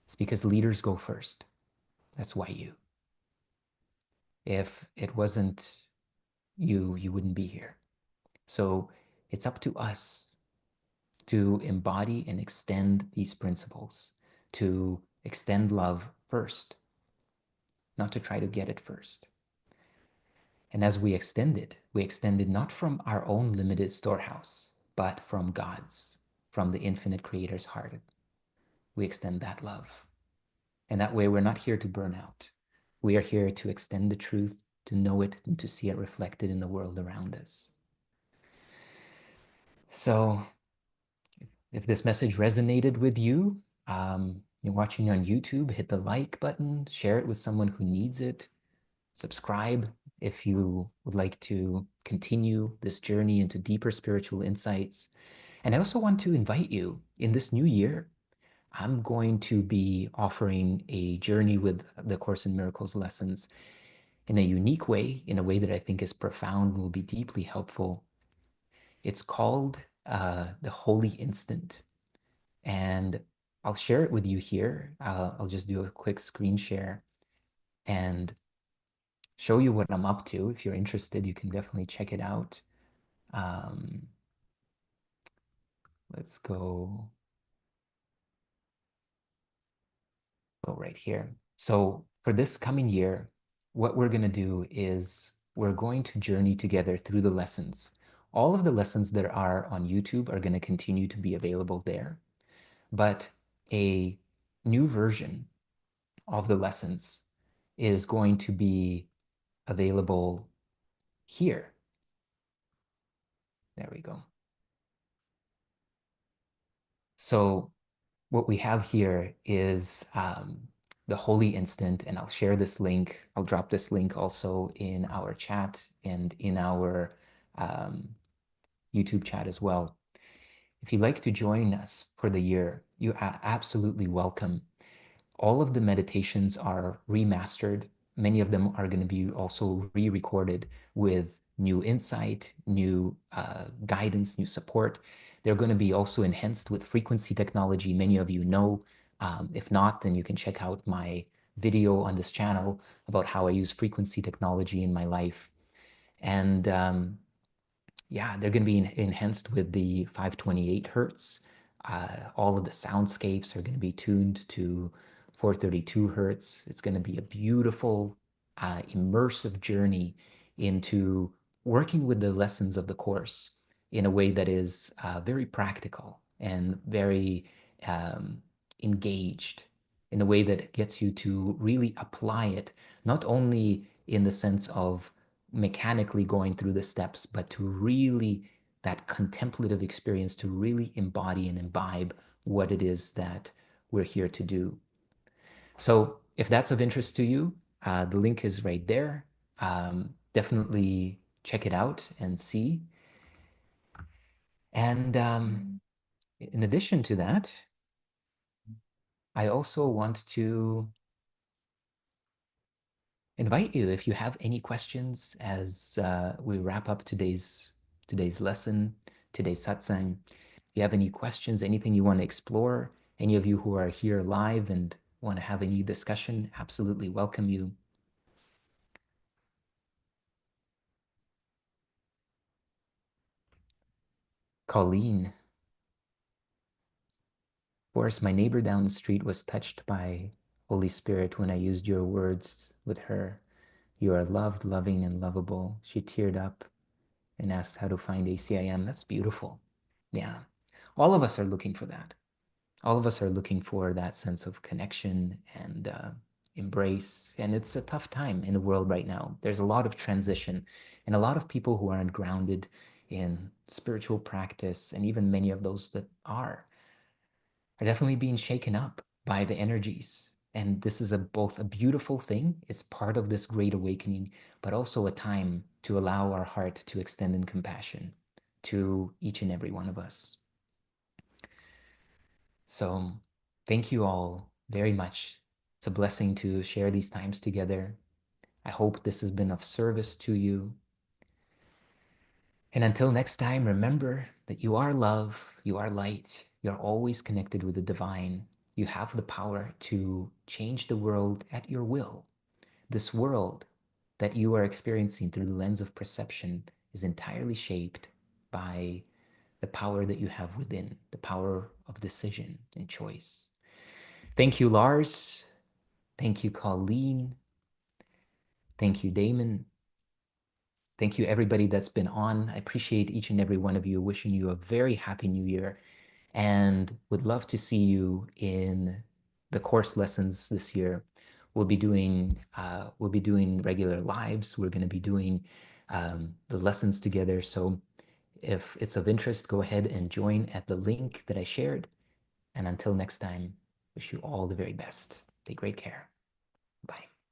It's because leaders go first. That's why you. If it wasn't you, you wouldn't be here. So it's up to us to embody and extend these principles, to extend love first, not to try to get it first. And as we extend it not from our own limited storehouse, but from God's, from the infinite creator's heart. We extend that love. And that way, we're not here to burn out. We are here to extend the truth, to know it, and to see it reflected in the world around us. So, if this message resonated with you, you're watching on YouTube, hit the like button, share it with someone who needs it, subscribe if you would like to continue this journey into deeper spiritual insights. And I also want to invite you in this new year. I'm going to be offering a journey with the Course in Miracles lessons in a unique way, in a way that I think is profound and will be deeply helpful. It's called the Holy Instant. And I'll share it with you here. I'll just do a quick screen share. and show you what I'm up to. If you're interested, you can definitely check it out. Um, let's go right here. So for this coming year, what we're going to do is we're going to journey together through the lessons. All of the lessons that are on YouTube are going to continue to be available there, but a new version of the lessons is going to be available here. There we go. So what we have here is the holy instant, and I'll share this link. I'll drop this link also in our chat and in our um, YouTube chat as well. If you'd like to join us for the year, you are absolutely welcome. All of the meditations are remastered. Many of them are going to be also re-recorded with new insight, new guidance, new support. They're going to be also enhanced with frequency technology. Many of you know. If not, then you can check out my video on this channel about how I use frequency technology in my life. And yeah, they're going to be enhanced with the 528 hertz. All of the soundscapes are going to be tuned to 432 hertz. It's going to be a beautiful, immersive journey into working with the lessons of the course in a way that is very practical and very um, engaged, in a way that gets you to really apply it, not only in the sense of mechanically going through the steps, but to really that contemplative experience to really embody and imbibe what it is that we're here to do. So if that's of interest to you, the link is right there. Definitely check it out and see. And in addition to that, I also want to invite you, if you have any questions as we wrap up today's lesson, today's satsang. If you have any questions, anything you want to explore, any of you who are here live and want to have any discussion, absolutely welcome you. Colleen, of course, my neighbor down the street was touched by Holy Spirit when I used your words with her. You are loved, loving, and lovable. She teared up and asked how to find ACIM. That's beautiful. Yeah. All of us are looking for that. All of us are looking for that sense of connection and embrace. And it's a tough time in the world right now. There's a lot of transition and a lot of people who aren't grounded in spiritual practice, and even many of those that are definitely being shaken up by the energies. And this is both a beautiful thing. It's part of this great awakening, but also a time to allow our heart to extend in compassion to each and every one of us. So thank you all very much. It's a blessing to share these times together. I hope this has been of service to you. And until next time, remember that you are love, you are light, you're always connected with the divine. You have the power to change the world at your will. This world that you are experiencing through the lens of perception is entirely shaped by the power that you have within, the power of decision and choice. Thank you, Lars. Thank you, Colleen. Thank you, Damon. Thank you, everybody that's been on. I appreciate each and every one of you. Wishing you a very happy new year and would love to see you in the course lessons this year. We'll be doing regular lives. We're going to be doing the lessons together. So if it's of interest, go ahead and join at the link that I shared. And until next time, wish you all the very best. Take great care.